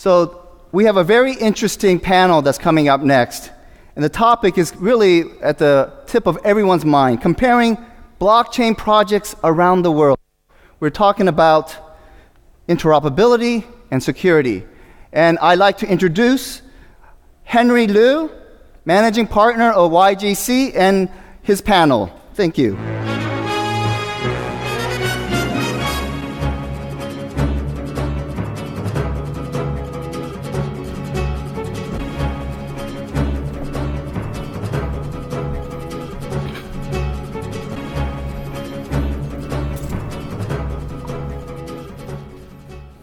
So we have a very interesting panel that's coming up next. And the topic is really at the tip of everyone's mind, comparing blockchain projects around the world. We're talking about interoperability and security. And I'd like to introduce Henry Liu, Managing Partner of YGC, and his panel. Thank you.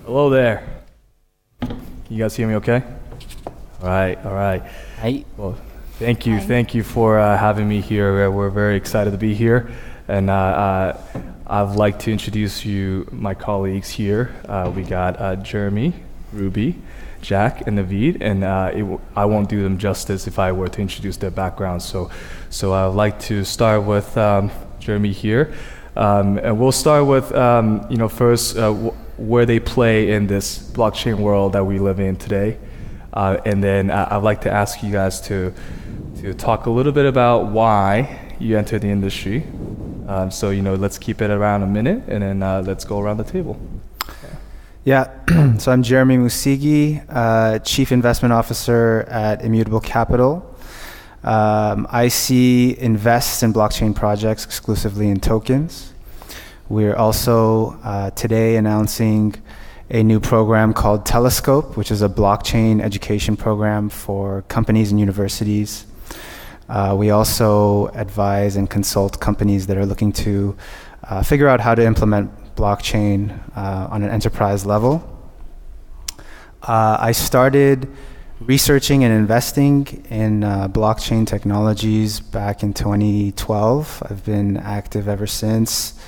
Hello there. Can you guys hear me okay? All right. Hi. Well, thank you for having me here. We're very excited to be here. And I'd like to introduce you, my colleagues here. We got Jeremy, Ruby, Jack, and Naveed. And I won't do them justice if I were to introduce their backgrounds. So I'd like to start with Jeremy here. And we'll start with, first, where they play in this blockchain world that we live in today. And then I'd like to ask you guys to talk a little bit about why you entered the industry. So let's keep it around a minute, and then let's go around the table. Yeah, so I'm Jeremy Musighi, Chief Investment Officer at Immutable Capital. IC invests in blockchain projects exclusively in tokens. We're also today announcing a new program called Telescope, which is a blockchain education program for companies and universities. We also advise and consult companies that are looking to figure out how to implement blockchain on an enterprise level. I started researching and investing in blockchain technologies back in 2012. I've been active ever since.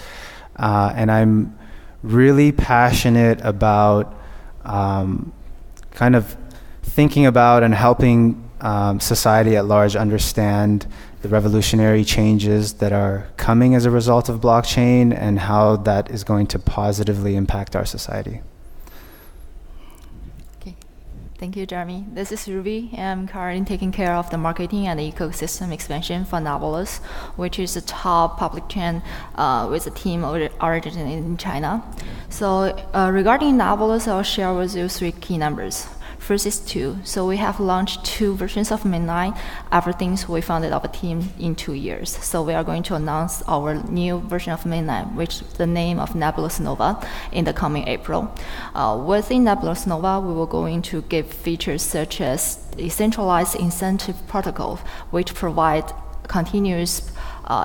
And I'm really passionate about kind of thinking about and helping society at large understand the revolutionary changes that are coming as a result of blockchain and how that is going to positively impact our society. Thank you, Jeremy. This is Ruby. I'm currently taking care of the marketing and the ecosystem expansion for Nebulas, which is a top public chain with a team originated in China. So regarding Nebulas, I'll share with you 3 key numbers. First is 2. So we have launched 2 versions of Mainline. Everything we founded our team in 2 years. So we are going to announce our new version of Mainline, which is the name of Nebulas Nova, in the coming April. Within Nebulas Nova, we will going to give features such as decentralized incentive protocol, which provide continuous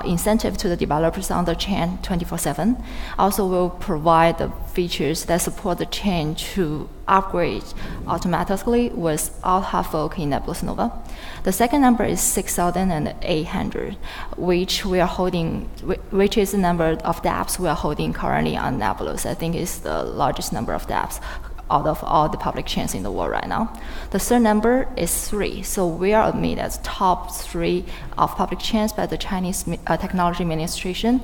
incentive to the developers on the chain 24/7. Also will provide the features that support the chain to upgrade automatically without hard fork in Nebulas Nova. The second number is 6,800, which we are holding, which is the number of dApps we are holding currently on Nebulas. I think it's the largest number of dApps out of all the public chains in the world right now. The third number is 3. So we are admitted as top 3 of public chains by the Chinese Technology Administration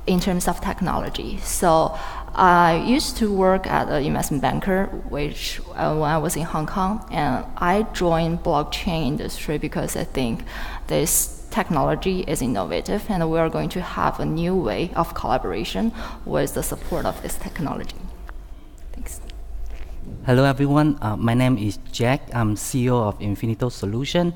in terms of technology. So I used to work at an investment banker, which when I was in Hong Kong, and I joined blockchain industry because I think this technology is innovative, and we are going to have a new way of collaboration with the support of this technology. Thanks. Hello everyone, my name is Jack. I'm CEO of Infinito Solution.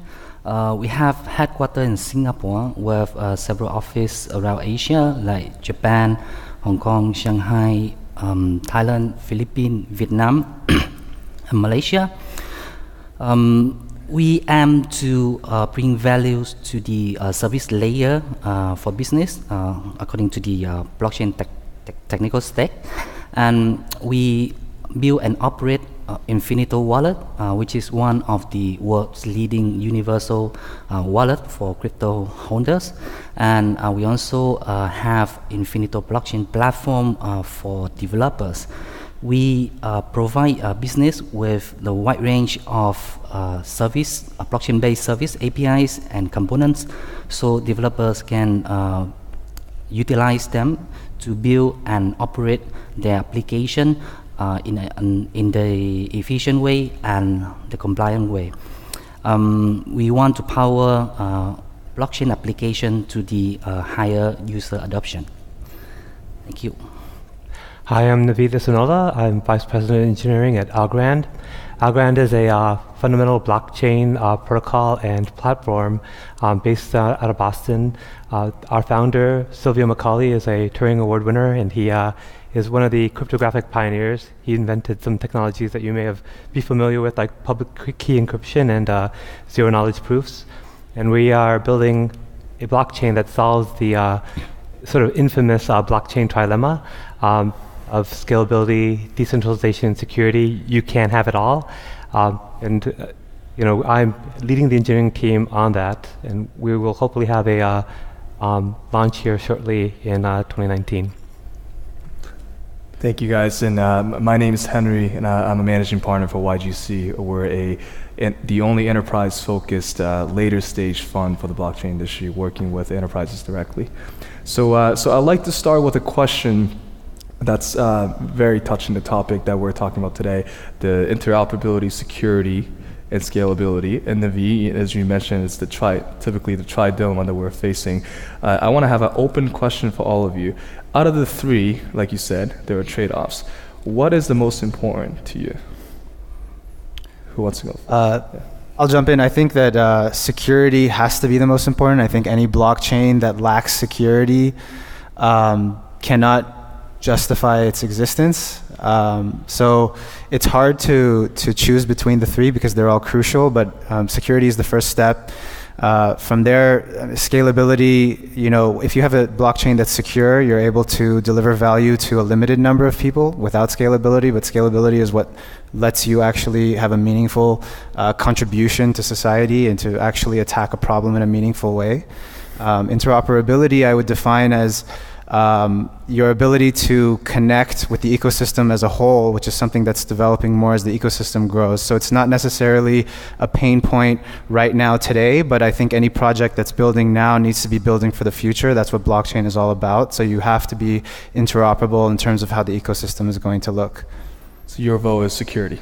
We have headquarters in Singapore with several offices around Asia like Japan, Hong Kong, Shanghai, Thailand, Philippines, Vietnam, and Malaysia. We aim to bring values to the service layer for business according to the blockchain technical stack. And we build and operate Infinito wallet, which is one of the world's leading universal wallet for crypto holders. And we also have Infinito blockchain platform for developers. We provide business with the wide range of service, blockchain-based service APIs and components, so developers can utilize them to build and operate their application in the efficient way and the compliant way. We want to power blockchain application to the higher user adoption. Thank you. Hi, I'm Naveed Ihsanullah. I'm Vice President of Engineering at Algorand. Algorand is a fundamental blockchain protocol and platform based out of Boston. Our founder, Silvio Macaulay, is a Turing Award winner, and he is one of the cryptographic pioneers. He invented some technologies that you may be familiar with, like public key encryption and zero-knowledge proofs. And we are building a blockchain that solves the sort of infamous blockchain trilemma of scalability, decentralization, and security. You can't have it all. I'm leading the engineering team on that, and we will hopefully have a launch here shortly in 2019. Thank you, guys. And my name is Henry, and I'm a managing partner for YGC. We're the only enterprise-focused later-stage fund for the blockchain industry, working with enterprises directly. So I'd like to start with a question that's very touching the topic that we're talking about today, the interoperability, security, and scalability. And Naveed, as you mentioned, it's typically the trilemma that we're facing. I want to have an open question for all of you. Out of the three, like you said, there are trade-offs. What is the most important to you? Who wants to go? I'll jump in. I think that security has to be the most important. I think any blockchain that lacks security cannot justify its existence. So it's hard to choose between the three because they're all crucial, but security is the first step. From there, scalability, if you have a blockchain that's secure, you're able to deliver value to a limited number of people without scalability, but scalability is what lets you actually have a meaningful contribution to society and to actually attack a problem in a meaningful way. Interoperability, I would define as your ability to connect with the ecosystem as a whole, which is something that's developing more as the ecosystem grows. So it's not necessarily a pain point right now today, but I think any project that's building now needs to be building for the future. That's what blockchain is all about. So you have to be interoperable in terms of how the ecosystem is going to look. So your vote is security.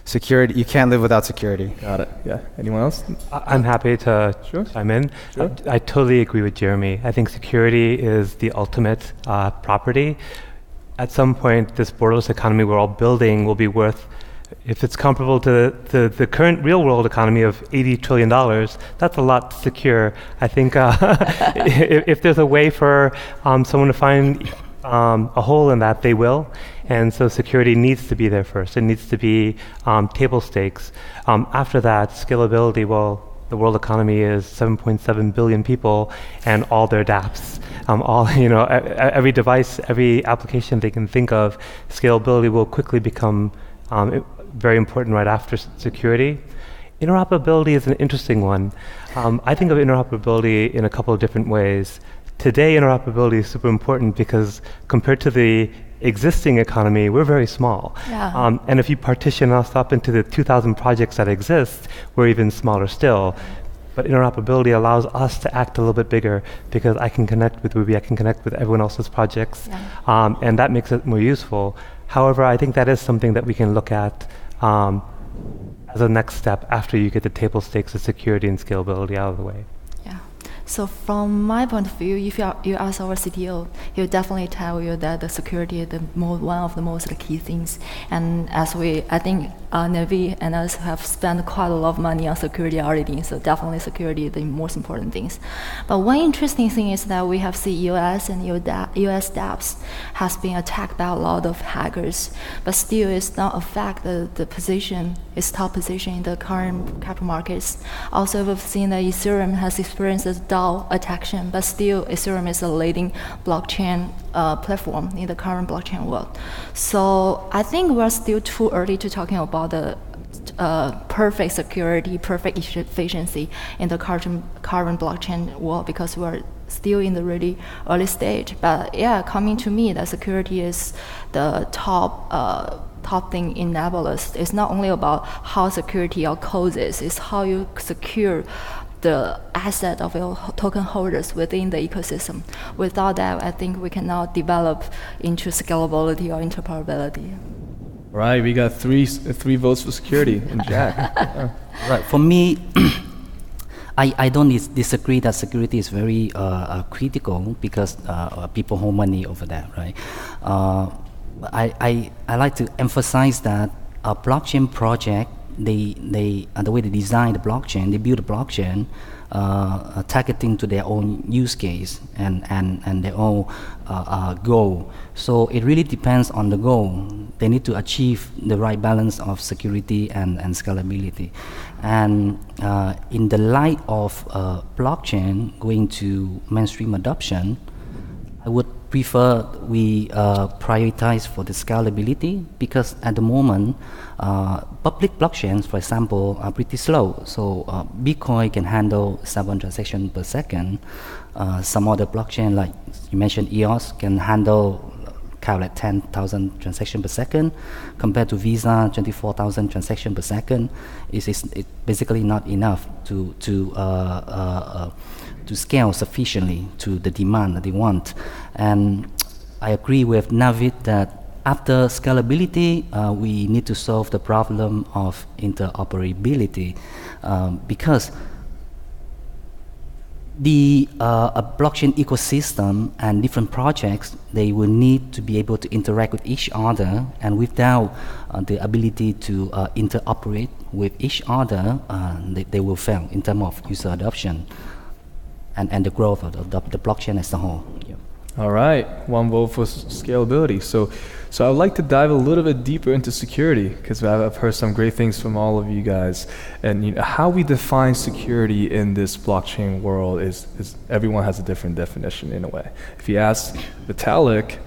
Security, you can't live without security. Got it. Yeah. Anyone else? I'm happy to chime in. Sure. I totally agree with Jeremy. I think security is the ultimate property. At some point, this borderless economy we're all building will be worth, if it's comparable to the current real-world economy of $80 trillion, that's a lot to secure. I think if there's a way for someone to find a hole in that, they will. And so security needs to be there first. It needs to be table stakes. After that, scalability, well, the world economy is 7.7 billion people and all their dApps. Every device, every application they can think of, scalability will quickly become very important right after security. Interoperability is an interesting one. I think of interoperability in a couple of different ways. Today, interoperability is super important because compared to the existing economy, we're very small. Yeah. And if you partition us up into the 2,000 projects that exist, we're even smaller still. But interoperability allows us to act a little bit bigger because I can connect with Ruby, I can connect with everyone else's projects, and that makes it more useful. However, I think that is something that we can look at as a next step after you get the table stakes of security and scalability out of the way. So from my point of view, if you ask our CTO, he'll definitely tell you that the security is one of the most key things. And I think Naveed and us have spent quite a lot of money on security already, so definitely security is the most important things. But one interesting thing is that we have seen US and US dApps has been attacked by a lot of hackers, but still it's not affect the position, its top position in the current capital markets. Also, we've seen that Ethereum has experienced a DAO attack, but still Ethereum is a leading blockchain platform in the current blockchain world. So I think we're still too early to talking about the perfect security, perfect efficiency in the current blockchain world because we're still in the really early stage. But yeah, coming to me, that security is the top thing in Nebulas. It's not only about how security or code is, it's how you secure the asset of your token holders within the ecosystem. Without that, I think we cannot develop into scalability or interoperability. Right, we got three votes for security and Jack. Right. For me, I don't disagree that security is very critical because people hold money over that, right? I like to emphasize that a blockchain project, the way they design the blockchain, they build a blockchain targeting to their own use case and their own goal. So it really depends on the goal. They need to achieve the right balance of security and scalability. And in the light of blockchain going to mainstream adoption, I would prefer we prioritize for the scalability, because at the moment public blockchains, for example, are pretty slow. So Bitcoin can handle 7 transactions per second. Some other blockchain, like you mentioned EOS, can handle like 10,000 transactions per second. Compared to Visa, 24,000 transactions per second, it's basically not enough to scale sufficiently to the demand that they want. And I agree with Naveed that after scalability, we need to solve the problem of interoperability, because the blockchain ecosystem and different projects, they will need to be able to interact with each other, and without the ability to interoperate with each other, they will fail in terms of user adoption and the growth of the blockchain as a whole. Yeah. All right, one vote for scalability. So I'd like to dive a little bit deeper into security, because I've heard some great things from all of you guys. And how we define security in this blockchain world is everyone has a different definition in a way. If you ask Vitalik,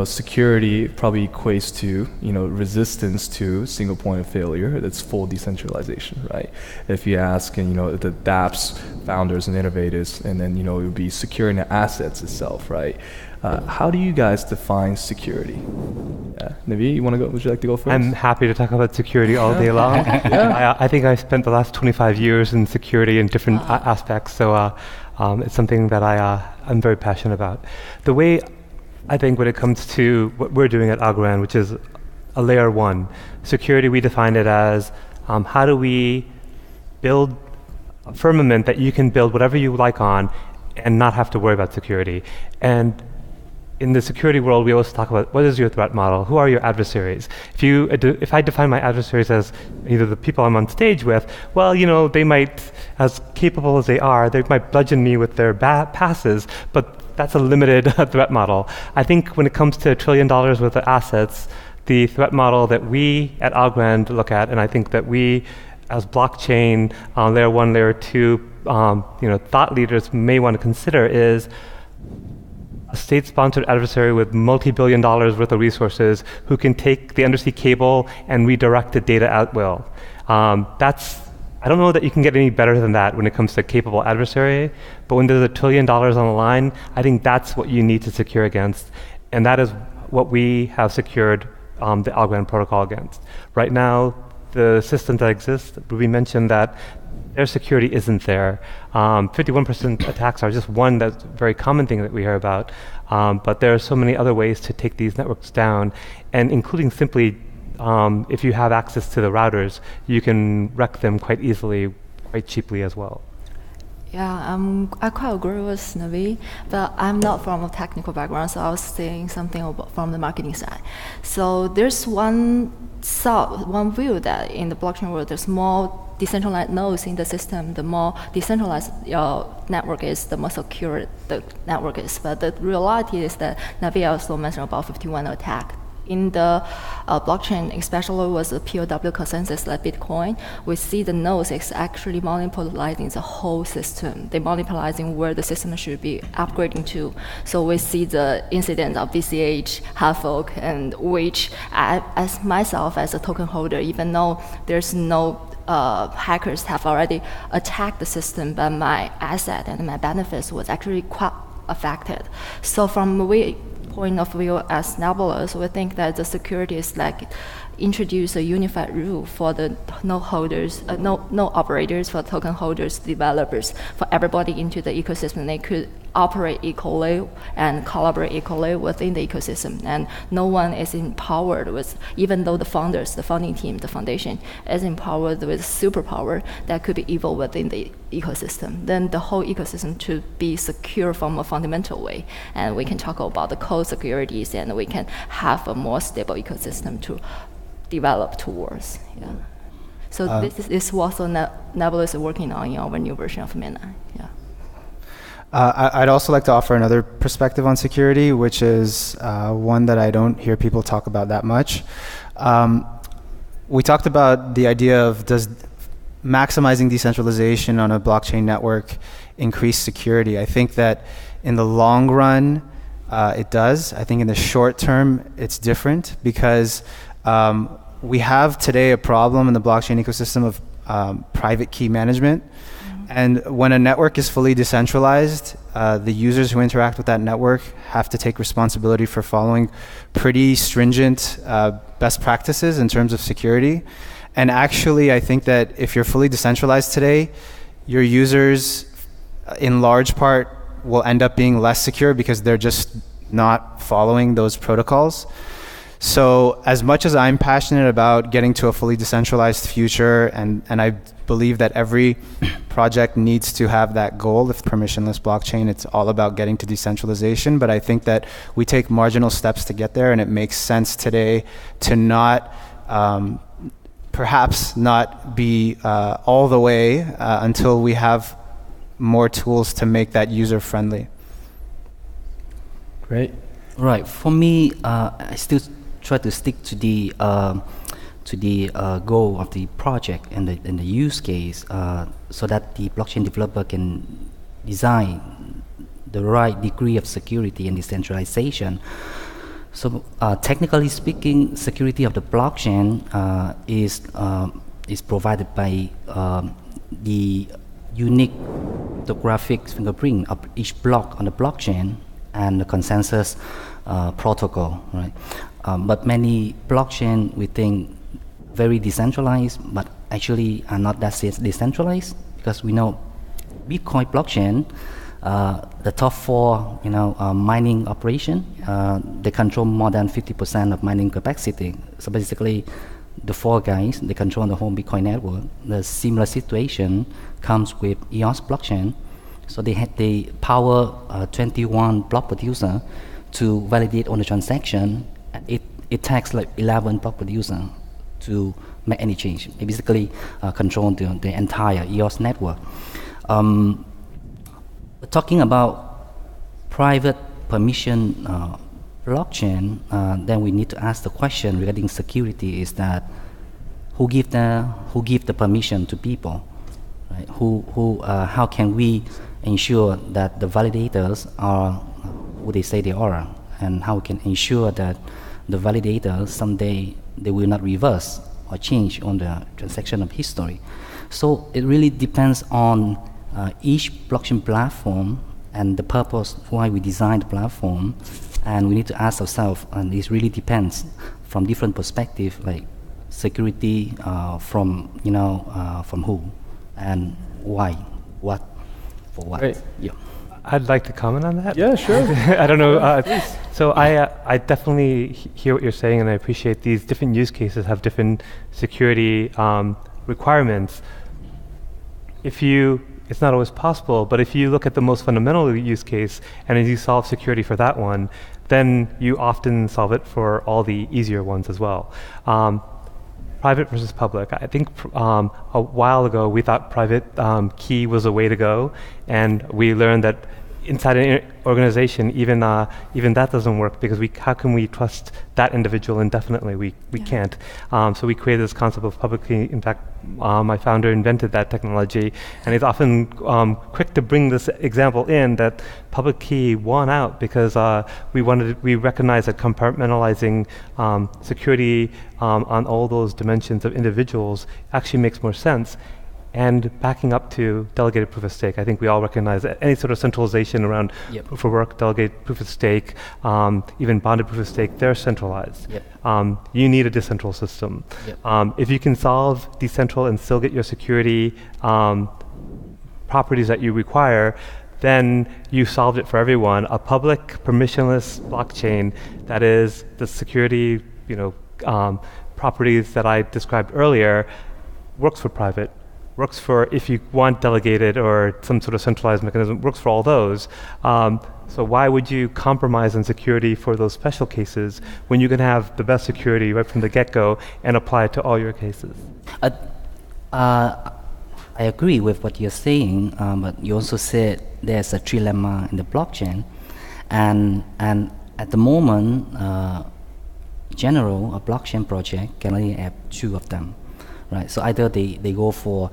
security probably equates to, resistance to single point of failure. That's full decentralization, right? If you ask, the dApps founders and innovators, and then, it would be securing the assets itself, right? How do you guys define security? Yeah. Naveed, would you like to go first? I'm happy to talk about security all day long. Yeah. I think I spent the last 25 years in security in different aspects, so it's something that I'm very passionate about. The way I think when it comes to what we're doing at Algorand, which is a layer 1, security, we define it as how do we build a firmament that you can build whatever you like on and not have to worry about security. And in the security world, we always talk about what is your threat model, who are your adversaries. If I define my adversaries as either the people I'm on stage with, well, they might, as capable as they are, they might bludgeon me with their passes, but that's a limited threat model. I think when it comes to $1 trillion worth of assets, the threat model that we at Algorand look at, and I think that we as blockchain layer 1, layer 2, thought leaders may want to consider is a state-sponsored adversary with multi-billion dollars worth of resources who can take the undersea cable and redirect the data at will. I don't know that you can get any better than that when it comes to capable adversary, but when there's $1 trillion on the line, I think that's what you need to secure against, and that is what we have secured the Algorand protocol against. Right now, the systems that exist, we mentioned that their security isn't there. 51% attacks are just one that's very common thing that we hear about, but there are so many other ways to take these networks down, and including simply if you have access to the routers, you can wreck them quite easily, quite cheaply as well. Yeah, I quite agree with Naveed, but I'm not from a technical background, so I was saying something from the marketing side. So there's one view that in the blockchain world, there's more decentralized nodes in the system. The more decentralized your network is, the more secure the network is. But the reality is that Naveed also mentioned about 51 attack. In the blockchain, especially with the POW consensus like Bitcoin, we see the nodes is actually monopolizing the whole system. They're monopolizing where the system should be upgrading to. So we see the incident of BCH, half fork, and which, as myself as a token holder, even though there's no hackers have already attacked the system, but my asset and my benefits was actually quite affected. So from point of view as Nebulas, we think that the security is like introduce a unified rule for the node holders, node operators, for token holders, developers, for everybody into the ecosystem. They could operate equally and collaborate equally within the ecosystem. And no one is empowered with, even though the founders, the founding team, the foundation is empowered with superpower that could be evil within the ecosystem. Then the whole ecosystem should be secure from a fundamental way. And we can talk about the code securities, and we can have a more stable ecosystem to develop towards. Yeah. So this is what Nebulas is working on in our new version of Mina. Yeah. I'd also like to offer another perspective on security, which is one that I don't hear people talk about that much. We talked about the idea of does maximizing decentralization on a blockchain network increase security. I think that in the long run, it does. I think in the short term, it's different because we have today a problem in the blockchain ecosystem of private key management. And when a network is fully decentralized, the users who interact with that network have to take responsibility for following pretty stringent best practices in terms of security. And actually, I think that if you're fully decentralized today, your users, in large part, will end up being less secure because they're just not following those protocols. So as much as I'm passionate about getting to a fully decentralized future, and I believe that every project needs to have that goal, if permissionless blockchain, it's all about getting to decentralization. But I think that we take marginal steps to get there, and it makes sense today to not, perhaps not be all the way until we have more tools to make that user friendly. Great. Right. For me, I still try to stick to the goal of the project and the use case, so that the blockchain developer can design the right degree of security and decentralization. So technically speaking, security of the blockchain is provided by the unique cryptographic fingerprint of each block on the blockchain and the consensus protocol, right? But many blockchain we think very decentralized, but actually are not that decentralized, because we know Bitcoin blockchain, the top four, mining operation, they control more than 50% of mining capacity. So basically, the four guys, they control the whole Bitcoin network. The similar situation comes with EOS blockchain. So they power 21 block producer to validate on the transaction. It takes like 11 block producer to make any change. They basically control the entire EOS network. Talking about private permission blockchain, then we need to ask the question regarding security: is that who give the permission to people, right? How can we ensure that the validators are who they say they are, and how we can ensure that the validators someday they will not reverse or change on the transaction of history. So it really depends on each blockchain platform and the purpose why we designed the platform, and we need to ask ourselves, and this really depends from different perspectives, like security from who and why, what, for what. Right. Yeah. I'd like to comment on that. Yeah, sure. I don't know. So I definitely hear what you're saying, and I appreciate these different use cases have different security requirements. It's not always possible, but if you look at the most fundamental use case and as you solve security for that one, then you often solve it for all the easier ones as well. Private versus public. I think a while ago we thought private key was a way to go, and we learned that inside an organization, even that doesn't work, because how can we trust that individual indefinitely? We can't. So we created this concept of public key. In fact, my founder invented that technology, and he's often quick to bring this example in that public key won out because we recognized that compartmentalizing security on all those dimensions of individuals actually makes more sense. And backing up to delegated proof of stake, I think we all recognize that any sort of centralization around proof of work, delegated proof of stake, even bonded proof of stake, they're centralized. You need a decentral system. If you can solve decentral and still get your security properties that you require, then you solved it for everyone. A public permissionless blockchain that is the security, properties that I described earlier, works for private, works for if you want delegated or some sort of centralized mechanism, works for all those. So why would you compromise on security for those special cases when you can have the best security right from the get-go and apply it to all your cases? I agree with what you're saying, but you also said there's a trilemma in the blockchain, and at the moment, general a blockchain project can only have two of them, right? So either they go for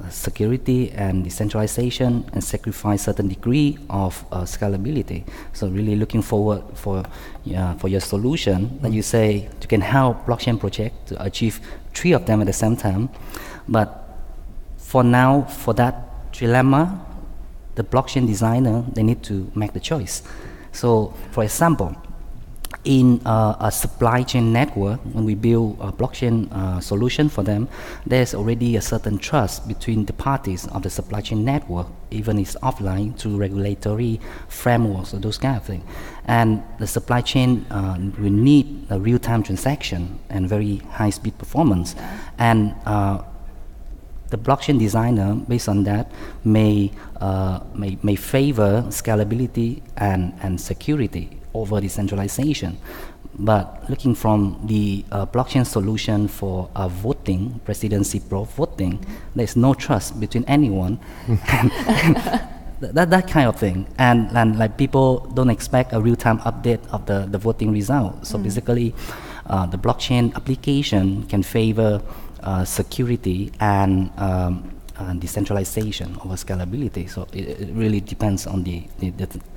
security and decentralization and sacrifice certain degree of scalability. So really looking forward for your solution that you say you can help blockchain project to achieve three of them at the same time, but for now, for that trilemma, the blockchain designer, they need to make the choice. So, for example, in a supply chain network, when we build a blockchain solution for them, there's already a certain trust between the parties of the supply chain network, even if it's offline, through regulatory frameworks or those kind of things. And the supply chain will need a real-time transaction and very high-speed performance. And the blockchain designer, based on that, may favor scalability and security over decentralization. But looking from the blockchain solution for voting, presidency voting, there's no trust between anyone. that kind of thing. And like people don't expect a real-time update of the voting result. So basically, the blockchain application can favor security and decentralization over scalability. So it really depends on the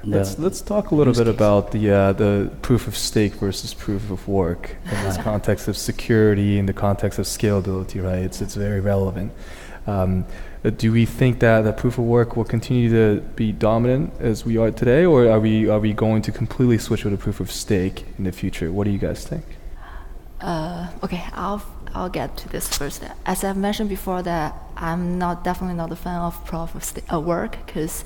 Let's talk a little bit about the proof of stake versus proof of work in this context of security, in the context of scalability, right? It's very relevant. Do we think that the proof of work will continue to be dominant as we are today, or are we going to completely switch with a proof of stake in the future? What do you guys think? Okay, I'll get to this first. As I've mentioned before, that I'm definitely not a fan of proof of work, because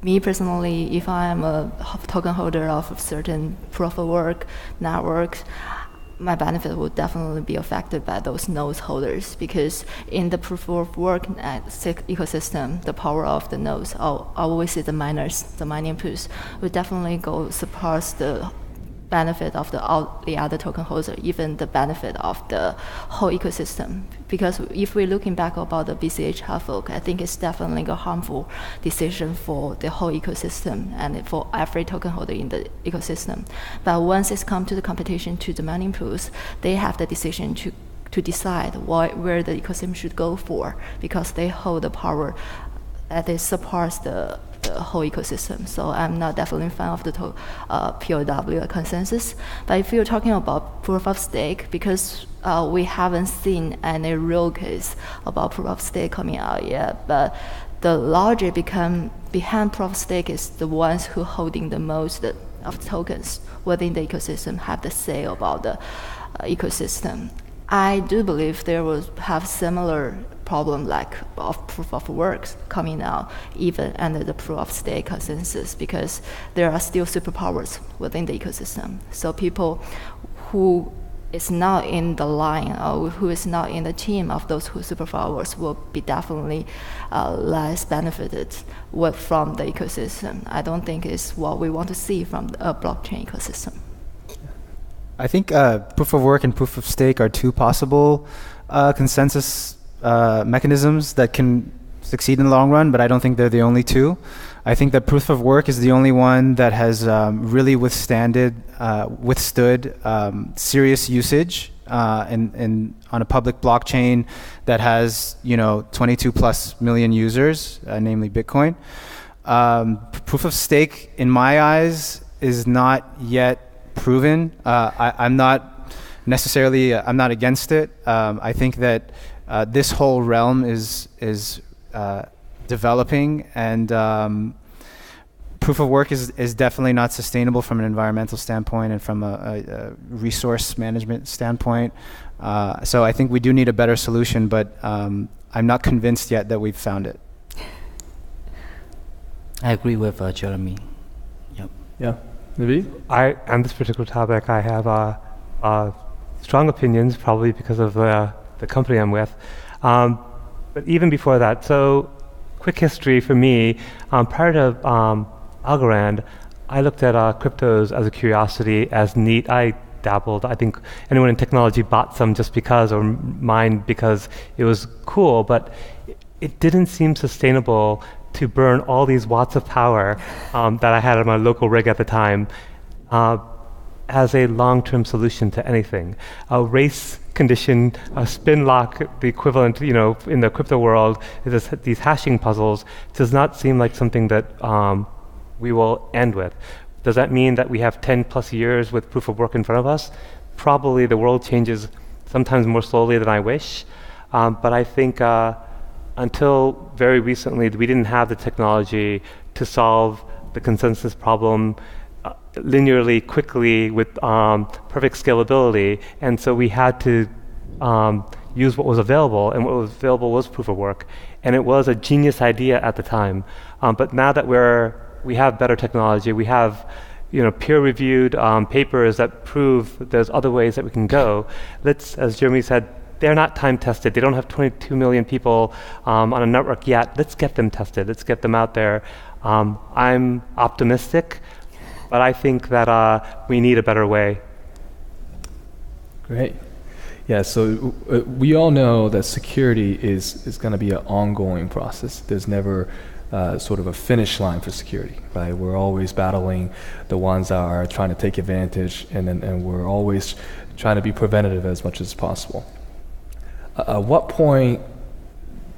me personally, if I am a token holder of a certain proof of work network, my benefit would definitely be affected by those nodes holders, because in the proof of work ecosystem, the power of the nodes, always the miners, the mining pools, would definitely go surpass the benefit of the other token holder, even the benefit of the whole ecosystem. Because if we're looking back about the BCH half fork, I think it's definitely a harmful decision for the whole ecosystem and for every token holder in the ecosystem. But once it's come to the competition to the mining pools, they have the decision to decide where the ecosystem should go for, because they hold the power that they surpass the whole ecosystem. So I'm not definitely a fan of the POW consensus. But if you're talking about proof of stake, because we haven't seen any real case about proof of stake coming out yet, but the logic behind proof of stake is the ones who holding the most of tokens within the ecosystem have the say about the ecosystem. I do believe there will have similar problem like of proof of works coming out even under the proof of stake consensus, because there are still superpowers within the ecosystem. So people who is not in the line or who is not in the team of those who superpowers will be definitely less benefited from the ecosystem. I don't think it's what we want to see from a blockchain ecosystem. I think proof of work and proof of stake are two possible consensus mechanisms that can succeed in the long run, but I don't think they're the only two. I think that proof of work is the only one that has really withstood serious usage on a public blockchain that has 22 plus million users, namely Bitcoin. Proof of stake, in my eyes, is not yet proven. I'm not against it. I think that this whole realm is developing, and proof of work is definitely not sustainable from an environmental standpoint and from a resource management standpoint. So I think we do need a better solution, but I'm not convinced yet that we've found it. I agree with Jeremy. Yep. Yeah. Naveed? On this particular topic, I have strong opinions, probably because of the company I'm with. But even before that, so quick history for me, prior to Algorand, I looked at cryptos as a curiosity, as neat. I dabbled. I think anyone in technology bought some just because, or mined because it was cool, but it didn't seem sustainable to burn all these watts of power that I had on my local rig at the time as a long-term solution to anything. A race condition, a spin lock, the equivalent, in the crypto world, these hashing puzzles, does not seem like something that we will end with. Does that mean that we have 10 plus years with proof of work in front of us? Probably the world changes sometimes more slowly than I wish. But I think until very recently, we didn't have the technology to solve the consensus problem linearly, quickly, with perfect scalability. And so we had to use what was available, and what was available was proof of work. And it was a genius idea at the time. But now that we have better technology, we have peer-reviewed papers that prove that there's other ways that we can go. Let's, as Jeremy said, they're not time-tested. They don't have 22 million people on a network yet. Let's get them tested. Let's get them out there. I'm optimistic, but I think that we need a better way. Great. Yeah, so we all know that security is going to be an ongoing process. There's never sort of a finish line for security, right? We're always battling the ones that are trying to take advantage, and we're always trying to be preventative as much as possible. At what point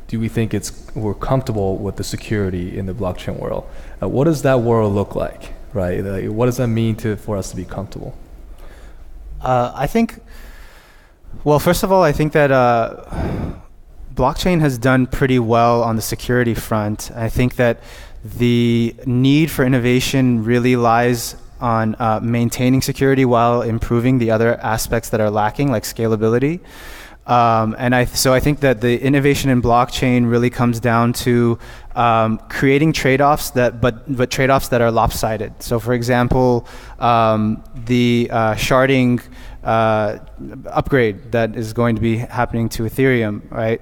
do we think we're comfortable with the security in the blockchain world? What does that world look like, right? Like, what does that mean for us to be comfortable? I think, well, first of all, I think that blockchain has done pretty well on the security front. I think that the need for innovation really lies on maintaining security while improving the other aspects that are lacking, like scalability. So I think that the innovation in blockchain really comes down to creating trade-offs but trade-offs that are lopsided. So, for example, the sharding upgrade that is going to be happening to Ethereum, right?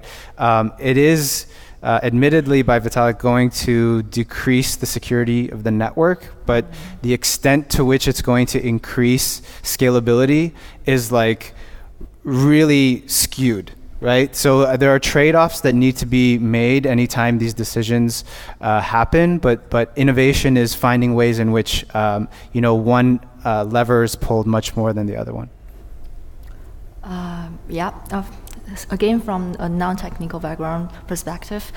It is admittedly by Vitalik going to decrease the security of the network, but the extent to which it's going to increase scalability is like really skewed, right? So there are trade-offs that need to be made anytime these decisions happen, but innovation is finding ways in which one lever is pulled much more than the other one. Again, from a non-technical background perspective,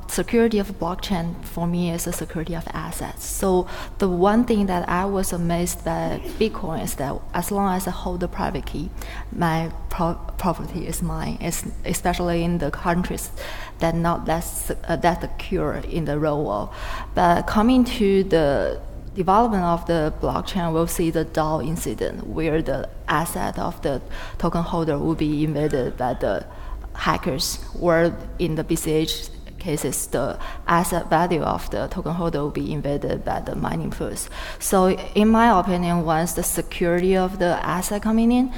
security of blockchain for me is the security of assets. So the one thing that I was amazed by Bitcoin is that as long as I hold the private key, my property is mine, especially in the countries that not that secure in the real world. But coming to the development of the blockchain, we'll see the DAO incident where the asset of the token holder will be invaded by the hackers, or in the BCH cases, the asset value of the token holder will be invaded by the mining pools. So in my opinion, once the security of the asset coming in,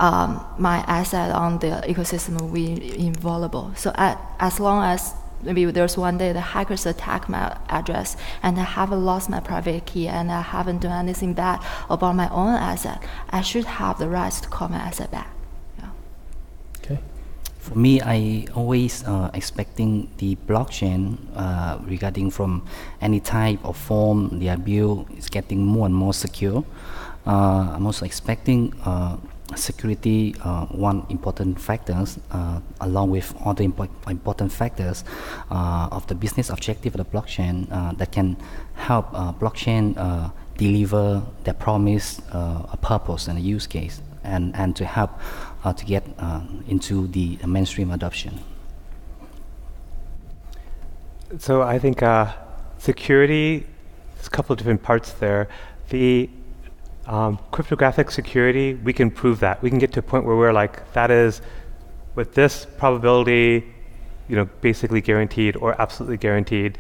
my asset on the ecosystem will be invulnerable. So as long as maybe there's one day the hackers attack my address and I haven't lost my private key and I haven't done anything bad about my own asset, I should have the right to call my asset back. Yeah. Okay. For me, I always expecting the blockchain regarding from any type of form they are built is getting more and more secure. I'm also expecting security, one important factors, along with other important factors of the business objective of the blockchain that can help blockchain deliver their promise, a purpose and a use case, and to help to get into the mainstream adoption. So I think security, there's a couple of different parts there. The cryptographic security, we can prove that. We can get to a point where we're like, that is, with this probability, basically guaranteed or absolutely guaranteed.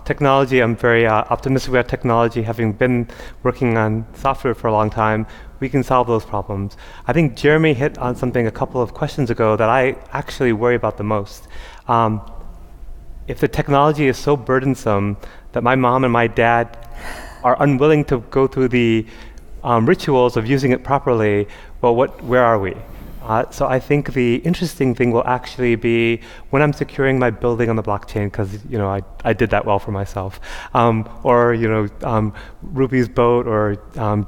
Technology, I'm very optimistic about technology. Having been working on software for a long time, we can solve those problems. I think Jeremy hit on something a couple of questions ago that I actually worry about the most. If the technology is so burdensome that my mom and my dad are unwilling to go through the rituals of using it properly, well, where are we? So I think the interesting thing will actually be when I'm securing my building on the blockchain, because I did that well for myself, or Ruby's boat, or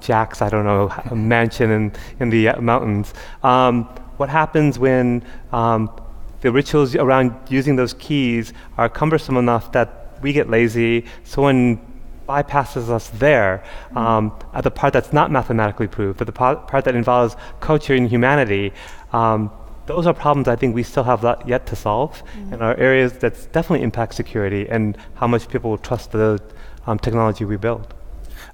Jack's, I don't know, mansion in the mountains. What happens when the rituals around using those keys are cumbersome enough that we get lazy, someone bypasses us there at the part that's not mathematically proved, but the part that involves culture and humanity. Those are problems I think we still have yet to solve, and are areas that definitely impact security and how much people will trust the technology we build.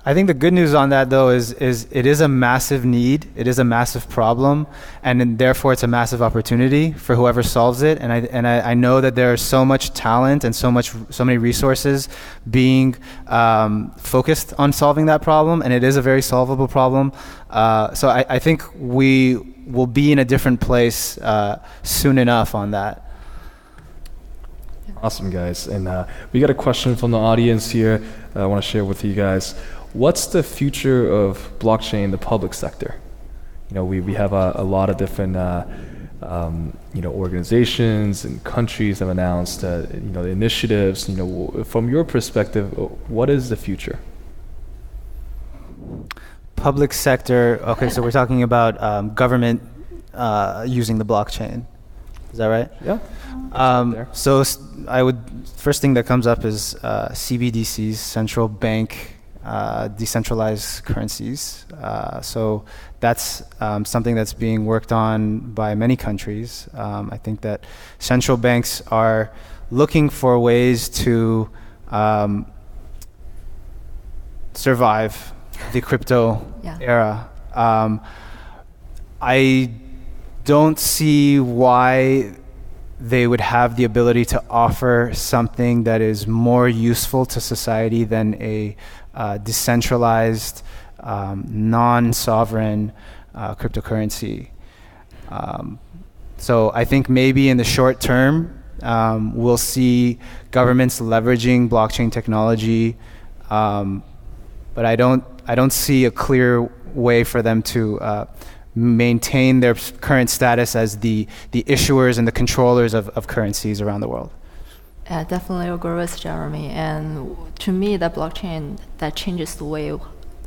I think the good news on that, though, is it is a massive need, it is a massive problem, and therefore it's a massive opportunity for whoever solves it. And I know that there is so much talent and so many resources being focused on solving that problem, and it is a very solvable problem. So I think we will be in a different place soon enough on that. Awesome, guys. And we got a question from the audience here I want to share with you guys. What's the future of blockchain in the public sector? We have a lot of different organizations and countries have announced initiatives. From your perspective, what is the future? Public sector. Okay, so we're talking about government using the blockchain. Is that right? Yeah. So first thing that comes up is CBDCs, central bank decentralized currencies. So that's something that's being worked on by many countries. I think that central banks are looking for ways to survive the crypto era. I don't see why they would have the ability to offer something that is more useful to society than a decentralized, non-sovereign cryptocurrency. So I think maybe in the short term, we'll see governments leveraging blockchain technology, but I don't see a clear way for them to maintain their current status as the issuers and the controllers of currencies around the world. I definitely agree with Jeremy. And to me, the blockchain that changes the way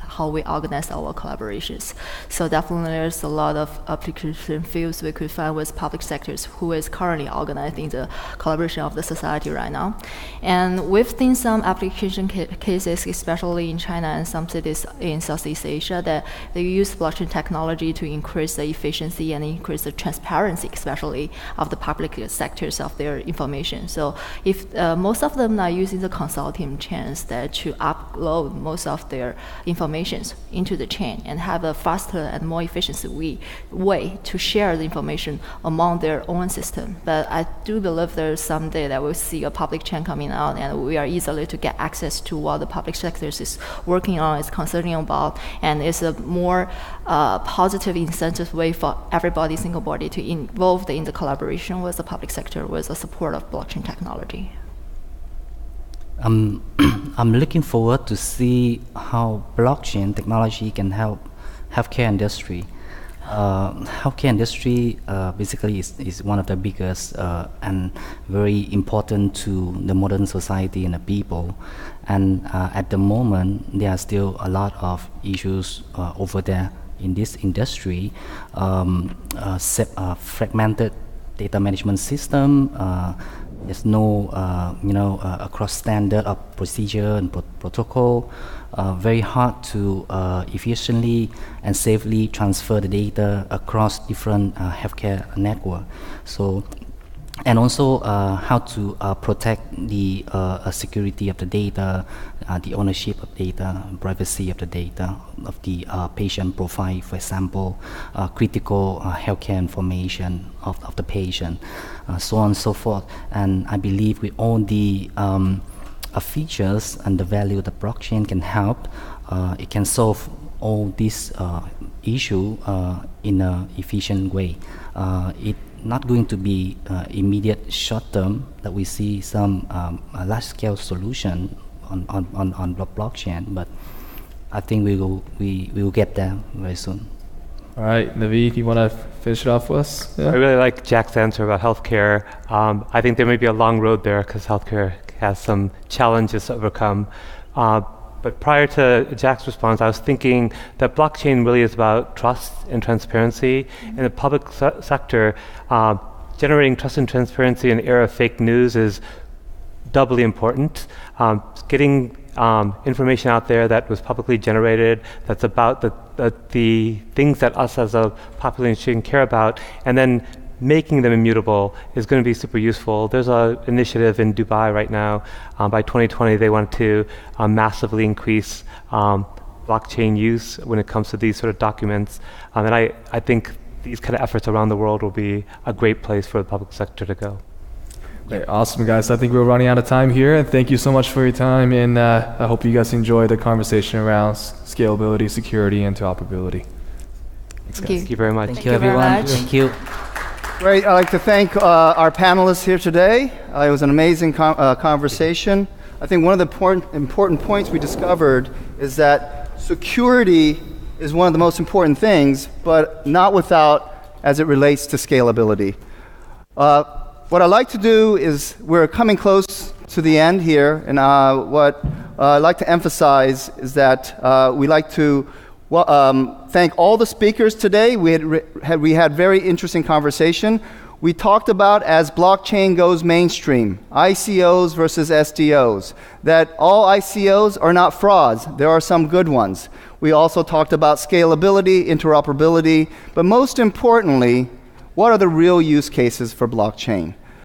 how we organize our collaborations. So definitely there's a lot of application fields we could find with public sectors who is currently organizing the collaboration of the society right now. And we've seen some application cases, especially in China and some cities in Southeast Asia, that they use blockchain technology to increase the efficiency and increase the transparency, especially of the public sectors of their information. So if most of them are using the consortium chains that to upload most of their information into the chain and have a faster and more efficient way to share the information among their own system. But I do believe there's someday that we'll see a public chain coming out and we are easily to get access to what the public sectors is working on, is concerning about, and it's a more positive incentive way for everybody, single body, to involve in the collaboration with the public sector with the support of blockchain technology. I'm looking forward to see how blockchain technology can help healthcare industry. Healthcare industry basically is one of the biggest and very important to the modern society and the people. And at the moment, there are still a lot of issues over there in this industry. Fragmented data management system. There's no, across standard of procedure and protocol. Very hard to efficiently and safely transfer the data across different healthcare network. So and also how to protect the security of the data, the ownership of data, privacy of the data, of the patient profile, for example, critical healthcare information of the patient, so on and so forth. And I believe with all the features and the value the blockchain can help, it can solve all these issue in an efficient way. It not going to be immediate short term that we see some large scale solution on blockchain, but I think we will get there very soon. All right, Naveed, you want to finish it off for us? Yeah? I really like Jack's answer about healthcare. I think there may be a long road there because healthcare has some challenges to overcome. But prior to Jack's response, I was thinking that blockchain really is about trust and transparency. In the public sector, generating trust and transparency in the era of fake news is doubly important. Getting information out there that was publicly generated, that's about the things that us as a population care about, and then making them immutable is going to be super useful. There's an initiative in Dubai right now. By 2020, they want to massively increase blockchain use when it comes to these sort of documents. And I think these kind of efforts around the world will be a great place for the public sector to go. Great, awesome, guys. I think we're running out of time here. And thank you so much for your time. And I hope you guys enjoyed the conversation around scalability, security, and interoperability. Thanks, guys. Thank you very much. Thank you, everyone. Thank you. Great. I'd like to thank our panelists here today. It was an amazing conversation. I think one of the important points we discovered is that security is one of the most important things, but not without as it relates to scalability. What I'd like to do is, we're coming close to the end here, and what I'd like to emphasize is that we like to thank all the speakers today. We had very interesting conversation. We talked about, as blockchain goes mainstream, ICOs versus SDOs, that all ICOs are not frauds. There are some good ones. We also talked about scalability, interoperability, but most importantly, what are the real use cases for blockchain?